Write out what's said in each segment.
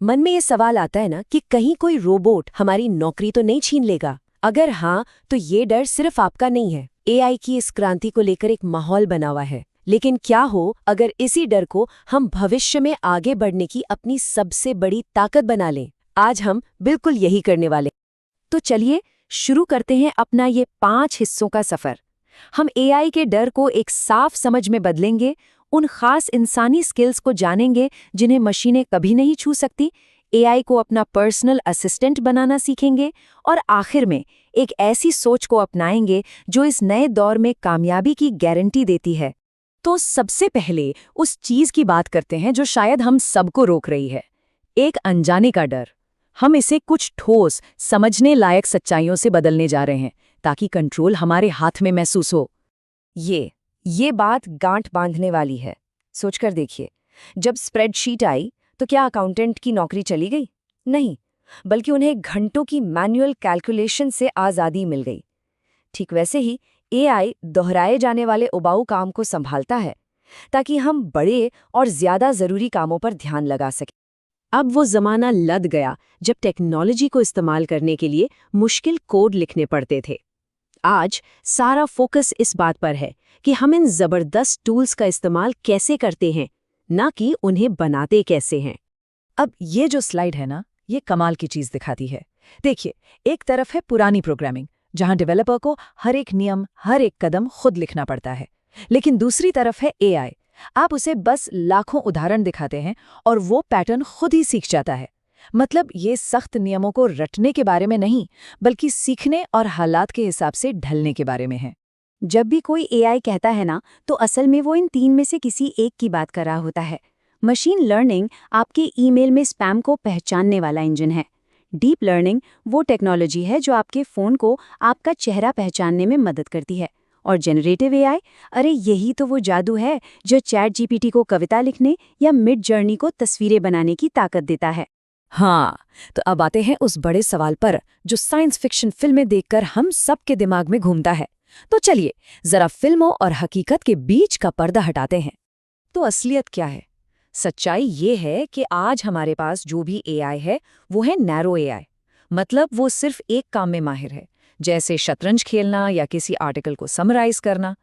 मन में ये सवाल आता है ना कि कहीं कोई रोबोट हमारी नौकरी तो नहीं छीन लेगा। अगर हाँ, तो ये डर सिर्फ आपका नहीं है। एआई की इस क्रांति को लेकर एक माहौल बना हुआ है। लेकिन क्या हो अगर इसी डर को हम भविष्य में आगे बढ़ने की अपनी सबसे बड़ी ताकत बना लें? आज हम बिल्कुल यही करने वाले। तो चलिए शुरू करते हैं अपना ये 5 हिस्सों का सफर। हम एआई के डर को एक साफ समझ में बदलेंगे, उन खास इंसानी स्किल्स को जानेंगे जिन्हें मशीनें कभी नहीं छू सकती, एआई को अपना पर्सनल असिस्टेंट बनाना सीखेंगे और आखिर में एक ऐसी सोच को अपनाएंगे जो इस नए दौर में कामयाबी की गारंटी देती है। तो सबसे पहले उस चीज की बात करते हैं जो शायद हम सबको रोक रही है, एक अनजाने का डर। हम इसे कुछ ठोस, समझने लायक सच्चाइयों से बदलने जा रहे हैं ताकि कंट्रोल हमारे हाथ में महसूस हो। ये बात गांठ बांधने वाली है। सोचकर देखिए, जब स्प्रेडशीट आई तो क्या अकाउंटेंट की नौकरी चली गई? नहीं, बल्कि उन्हें घंटों की मैनुअल कैलकुलेशन से आज़ादी मिल गई। ठीक वैसे ही एआई दोहराए जाने वाले उबाऊ काम को संभालता है ताकि हम बड़े और ज्यादा जरूरी कामों पर ध्यान लगा सकें। अब वो जमाना लद गया जब टेक्नोलॉजी को इस्तेमाल करने के लिए मुश्किल कोड लिखने पड़ते थे। आज सारा फोकस इस बात पर है कि हम इन जबरदस्त टूल्स का इस्तेमाल कैसे करते हैं, ना कि उन्हें बनाते कैसे हैं। अब ये जो स्लाइड है ना, ये कमाल की चीज दिखाती है। देखिए, एक तरफ है पुरानी प्रोग्रामिंग, जहां डेवलपर को हर एक नियम, हर एक कदम खुद लिखना पड़ता है। लेकिन दूसरी तरफ है एआई। आप उसे बस लाखों उदाहरण दिखाते हैं और वो पैटर्न खुद ही सीख जाता है। मतलब ये सख्त नियमों को रटने के बारे में नहीं, बल्कि सीखने और हालात के हिसाब से ढलने के बारे में है। जब भी कोई एआई कहता है ना, तो असल में वो इन 3 में से किसी एक की बात कर रहा होता है। मशीन लर्निंग आपके ईमेल में स्पैम को पहचानने वाला इंजन है। डीप लर्निंग वो टेक्नोलॉजी है जो आपके फ़ोन को आपका चेहरा पहचानने में मदद करती है। और जनरेटिव एआई, अरे यही तो वो जादू है जो चैट जीपीटी को कविता लिखने या मिड जर्नी को तस्वीरें बनाने की ताकत देता है। हाँ, तो अब आते हैं उस बड़े सवाल पर जो साइंस फिक्शन फिल्में देखकर हम सबके दिमाग में घूमता है। तो चलिए जरा फिल्मों और हकीकत के बीच का पर्दा हटाते हैं। तो असलियत क्या है? सच्चाई ये है कि आज हमारे पास जो भी एआई है वो है नैरो एआई। मतलब वो सिर्फ एक काम में माहिर है, जैसे शतरंज खेलना या किसी आर्टिकल को समराइज करना।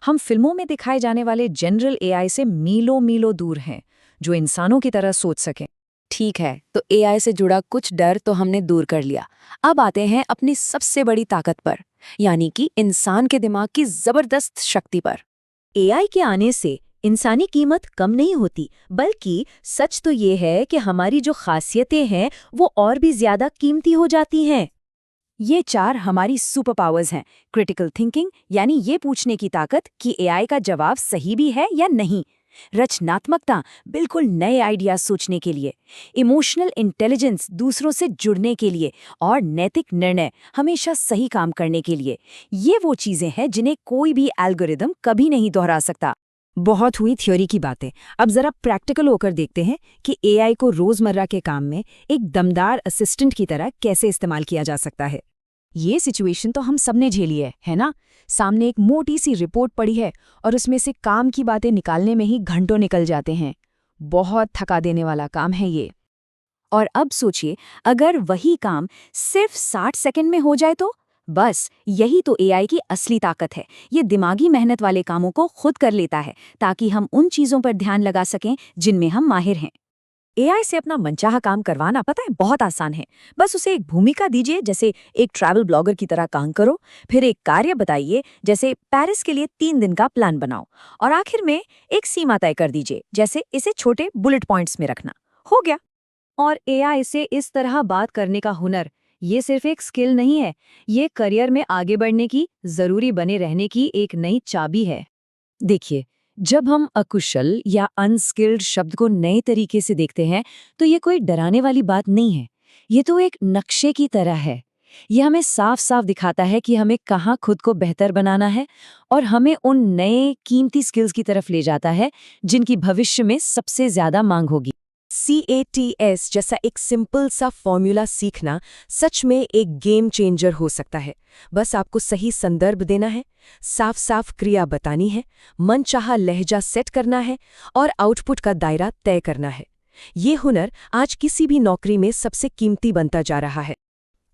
हम फिल्मों में दिखाए जाने वाले जनरल एआई से मीलों मीलों दूर हैं, जो इंसानों की तरह सोच सकें। ठीक है, तो एआई से जुड़ा कुछ डर तो हमने दूर कर लिया। अब आते हैं अपनी सबसे बड़ी ताकत पर, यानी कि इंसान के दिमाग की जबरदस्त शक्ति पर। एआई के आने से इंसानी कीमत कम नहीं होती, बल्कि सच तो ये है कि हमारी जो खासियतें हैं वो और भी ज्यादा कीमती हो जाती हैं। ये 4 हमारी सुपर पावर्स हैं। क्रिटिकल थिंकिंग, यानी ये पूछने की ताकत कि एआई का जवाब सही भी है या नहीं। रचनात्मकता, बिल्कुल नए आइडियाज सोचने के लिए। इमोशनल इंटेलिजेंस, दूसरों से जुड़ने के लिए। और नैतिक निर्णय, हमेशा सही काम करने के लिए। ये वो चीजें हैं जिन्हें कोई भी एल्गोरिदम कभी नहीं दोहरा सकता। बहुत हुई थ्योरी की बातें, अब जरा प्रैक्टिकल होकर देखते हैं कि एआई को रोजमर्रा के काम में एक दमदार असिस्टेंट की तरह कैसे इस्तेमाल किया जा सकता है। ये सिचुएशन तो हम सबने झेली है ना? सामने एक मोटी सी रिपोर्ट पड़ी है और उसमें से काम की बातें निकालने में ही घंटों निकल जाते हैं। बहुत थका देने वाला काम है ये। और अब सोचिए, अगर वही काम सिर्फ 60 सेकंड में हो जाए तो? बस यही तो एआई की असली ताकत है। ये दिमागी मेहनत वाले कामों को खुद कर लेता है ताकि हम उन चीजों पर ध्यान लगा सकें जिनमें हम माहिर हैं। एआई से अपना मनचाहा काम करवाना पता है बहुत आसान है। बस उसे एक भूमिका दीजिए, जैसे एक ट्रैवल ब्लॉगर की तरह काम करो। फिर एक कार्य बताइए, जैसे पेरिस के लिए 3 दिन का प्लान बनाओ। और आखिर में एक सीमा तय कर दीजिए, जैसे इसे छोटे बुलेट पॉइंट्स में रखना। हो गया। और एआई से इस तरह बात करने का हुनर, ये सिर्फ एक स्किल नहीं है, ये करियर में आगे बढ़ने की, जरूरी बने रहने की एक नई चाबी है। देखिए, जब हम अकुशल या अनस्किल्ड शब्द को नए तरीके से देखते हैं तो ये कोई डराने वाली बात नहीं है। ये तो एक नक्शे की तरह है। ये हमें साफ साफ दिखाता है कि हमें कहाँ खुद को बेहतर बनाना है और हमें उन नए कीमती स्किल्स की तरफ ले जाता है जिनकी भविष्य में सबसे ज्यादा मांग होगी। CATS जैसा एक सिंपल सा फॉर्मूला सीखना सच में एक गेम चेंजर हो सकता है। बस आपको सही संदर्भ देना है, साफ साफ क्रिया बतानी है, मनचाहा लहजा सेट करना है और आउटपुट का दायरा तय करना है। ये हुनर आज किसी भी नौकरी में सबसे कीमती बनता जा रहा है।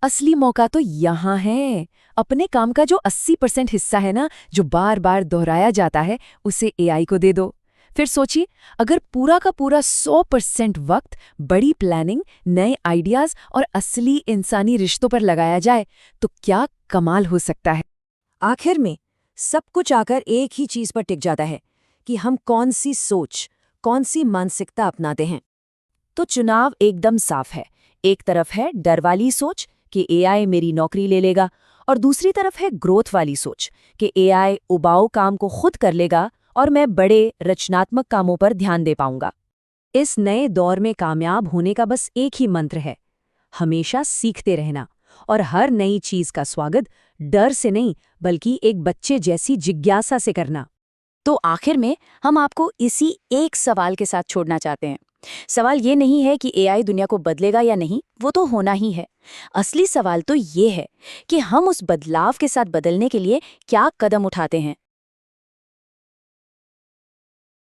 असली मौका तो यहाँ है। अपने काम का जो 80% हिस्सा है ना, जो बार बार दोहराया जाता है, उसे एआई को दे दो। फिर सोचिए, अगर पूरा का पूरा 100% वक्त बड़ी प्लानिंग, नए आइडियाज और असली इंसानी रिश्तों पर लगाया जाए तो क्या कमाल हो सकता है। आखिर में सब कुछ आकर एक ही चीज पर टिक जाता है कि हम कौन सी सोच, कौन सी मानसिकता अपनाते हैं। तो चुनाव एकदम साफ है। एक तरफ है डर वाली सोच कि एआई मेरी नौकरी ले लेगा, और दूसरी तरफ है ग्रोथ वाली सोच कि एआई उबाऊ काम को खुद कर लेगा और मैं बड़े रचनात्मक कामों पर ध्यान दे पाऊंगा। इस नए दौर में कामयाब होने का बस एक ही मंत्र है, हमेशा सीखते रहना और हर नई चीज का स्वागत डर से नहीं बल्कि एक बच्चे जैसी जिज्ञासा से करना। तो आखिर में हम आपको इसी एक सवाल के साथ छोड़ना चाहते हैं। सवाल ये नहीं है कि एआई दुनिया को बदलेगा या नहीं, वो तो होना ही है। असली सवाल तो ये है कि हम उस बदलाव के साथ बदलने के लिए क्या कदम उठाते हैं।